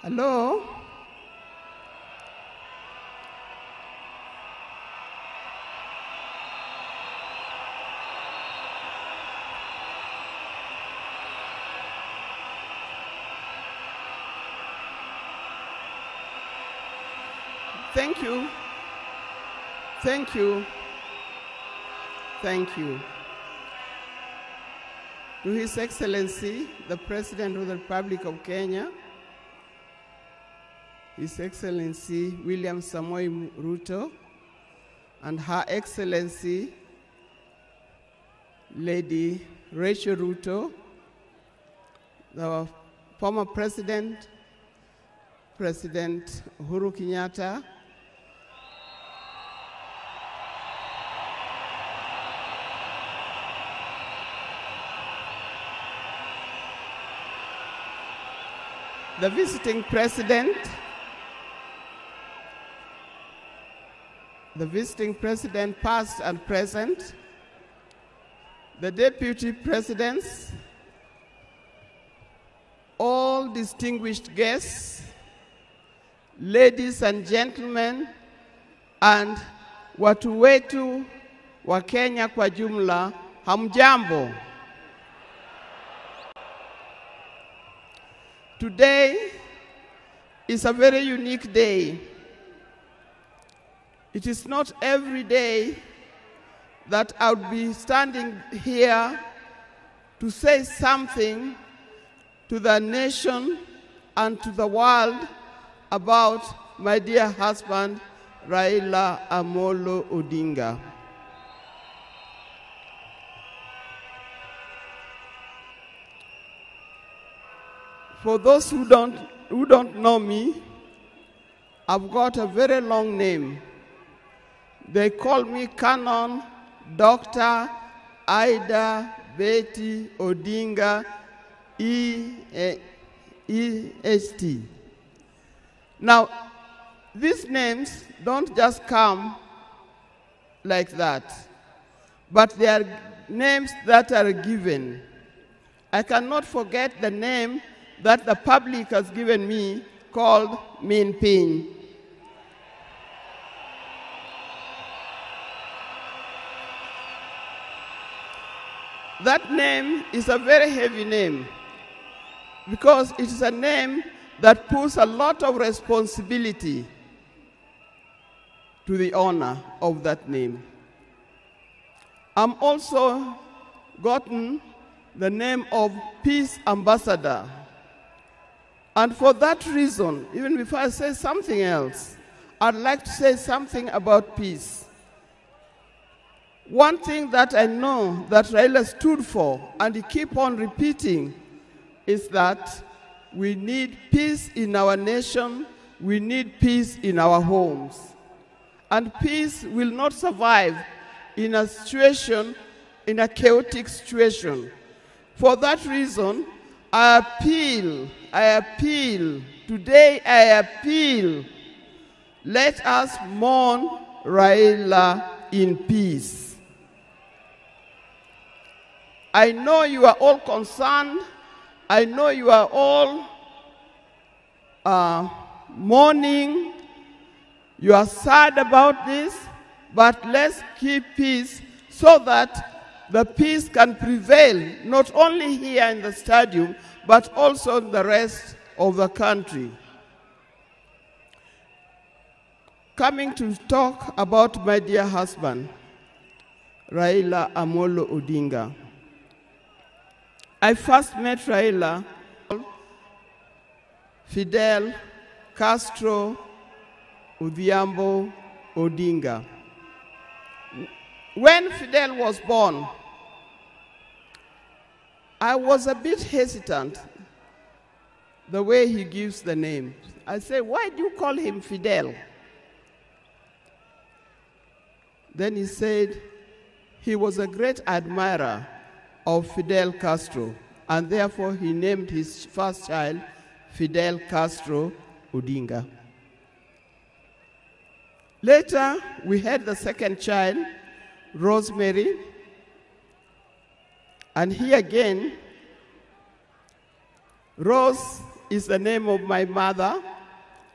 Hello? Thank you. Thank you. Thank you. To His Excellency, the President of the Republic of Kenya, His Excellency William Samoei Ruto, and Her Excellency Lady Rachel Ruto, the former President, President Uhuru Kenyatta, the visiting president, past and present, the deputy presidents, all distinguished guests, ladies and gentlemen, and watu wetu wa Kenya kwa jumla, hamjambo. Today is a very unique day. It is not every day that I would be standing here to say something to the nation and to the world about my dear husband, Raila Amollo Odinga. For those who don't know me, I've got a very long name. They call me Canon Dr. Ida Betty Odinga, EST. Now, these names don't just come like that, but they are names that are given. I cannot forget the name that the public has given me called Min Pin. That name is a very heavy name because it is a name that puts a lot of responsibility to the owner of that name. I'm also gotten the name of Peace Ambassador. And for that reason, even before I say something else, I'd like to say something about peace. One thing that I know that Raila stood for, and he keep on repeating, is that we need peace in our nation, we need peace in our homes. And peace will not survive in a situation, in a chaotic situation. For that reason, I appeal, today I appeal, let us mourn Raila in peace. I know you are all concerned, I know you are all mourning, you are sad about this, but let's keep peace so that the peace can prevail, not only here in the stadium, but also in the rest of the country. Coming to talk about my dear husband, Raila Amollo Odinga. I first met Raila, Fidel Castro Odhiambo Odinga. When Fidel was born, I was a bit hesitant the way he gives the name. I say, why do you call him Fidel? Then he said he was a great admirer of Fidel Castro, and therefore he named his first child Fidel Castro Odinga. Later, we had the second child, Rosemary, and here again, Rose is the name of my mother,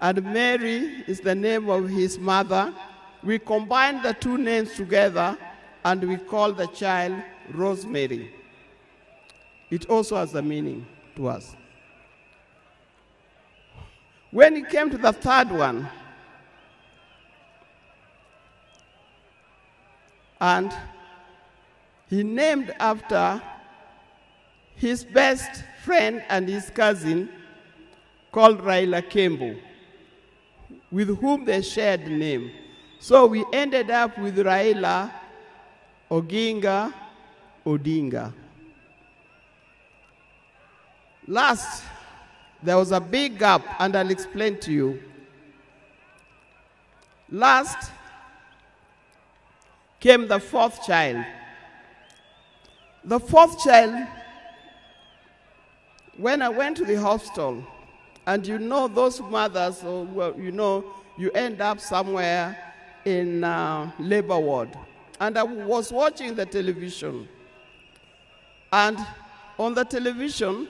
and Mary is the name of his mother. We combine the two names together, and we call the child Rosemary. It also has a meaning to us. When it came to the third one, and he named after his best friend and his cousin called Raila Kembo, with whom they shared the name. So we ended up with Raila Odinga. Last, there was a big gap, and I'll explain to you. Last came the fourth child. The fourth child, when I went to the hospital, and you know those mothers, well, you know, you end up somewhere in labor ward. And I was watching the television. And on the television,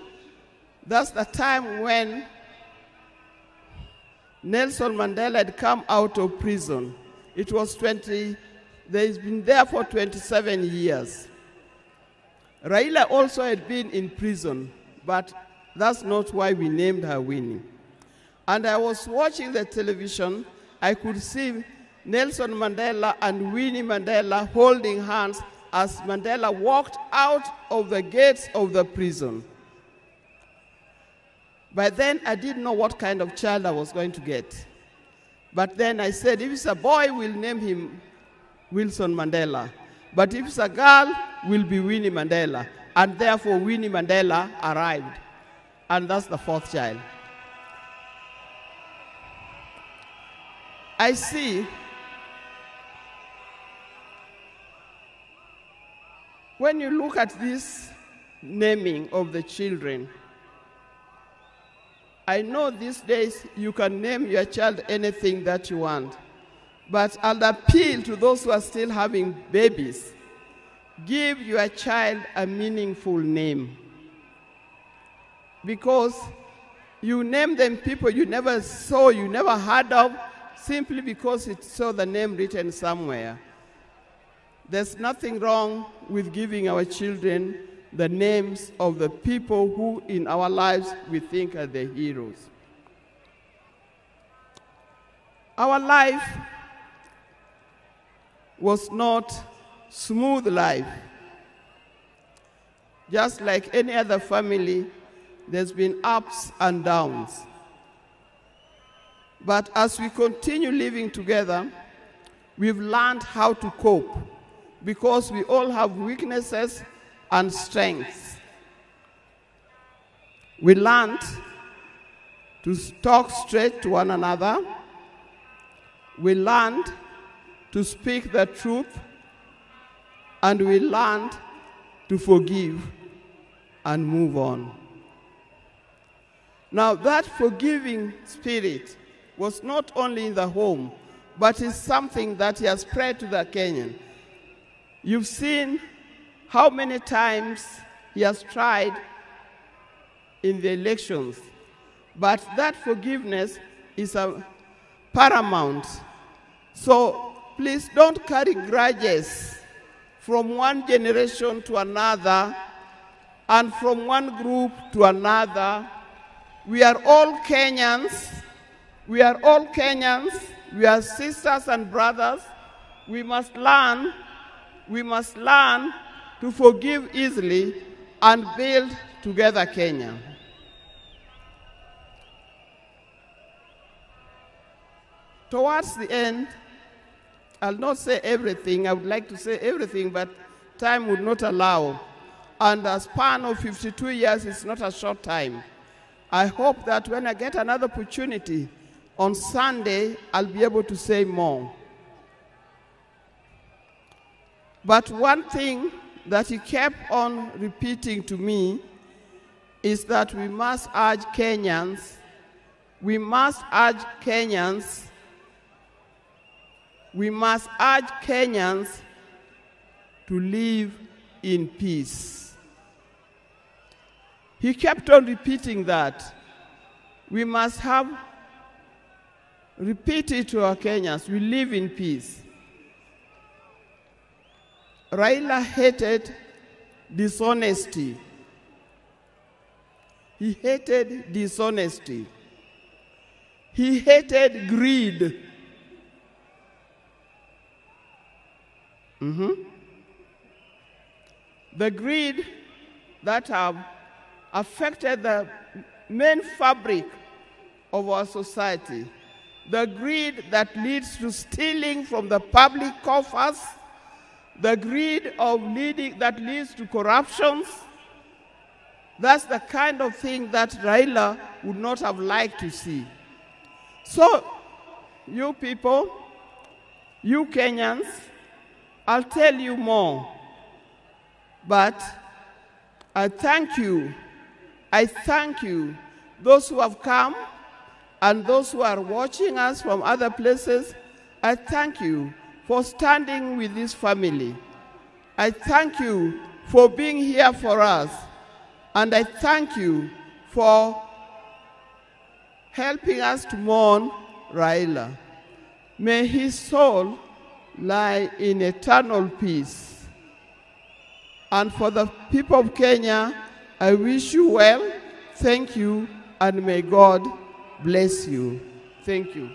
that's the time when Nelson Mandela had come out of prison. It was he's been there for 27 years. Raila also had been in prison, but that's not why we named her Winnie. And I was watching the television. I could see Nelson Mandela and Winnie Mandela holding hands as Mandela walked out of the gates of the prison. By then, I didn't know what kind of child I was going to get. But then I said, if it's a boy, we'll name him Wilson Mandela. But if it's a girl, will be Winnie Mandela. And therefore, Winnie Mandela arrived. And that's the fourth child. I see when you look at this naming of the children, I know these days you can name your child anything that you want, but I'll appeal to those who are still having babies. Give your child a meaningful name, because you name them people you never saw, you never heard of, simply because it saw the name written somewhere. There's nothing wrong with giving our children the names of the people who in our lives we think are the heroes. Our life was not smooth life. Just like any other family, there's been ups and downs. But as we continue living together, we've learned how to cope, because we all have weaknesses and strengths. We learned to talk straight to one another. We learned to speak the truth, and we learned to forgive and move on. Now, that forgiving spirit was not only in the home, but is something that has spread to the Kenyan. You've seen how many times he has tried in the elections, but that forgiveness is paramount. So please don't carry grudges from one generation to another and from one group to another. We are all Kenyans. We are all Kenyans. We are sisters and brothers. We must learn to forgive easily and build together Kenya. Towards the end, I'll not say everything. I would like to say everything, but time would not allow. And a span of 52 years is not a short time. I hope that when I get another opportunity on Sunday, I'll be able to say more. But one thing that he kept on repeating to me is that we must urge Kenyans, to live in peace. He kept on repeating that. We must repeat it to our Kenyans, we live in peace. Raila hated dishonesty. He hated dishonesty. He hated greed. The greed that have affected the main fabric of our society. The greed that leads to stealing from the public coffers. The greed that leads to corruptions. That's the kind of thing that Raila would not have liked to see. So, you people, you Kenyans, I'll tell you more. But I thank you, those who have come and those who are watching us from other places. I thank you for standing with this family. I thank you for being here for us. And I thank you for helping us to mourn Raila. May his soul lie in eternal peace. And for the people of Kenya, I wish you well, thank you, and may God bless you. Thank you.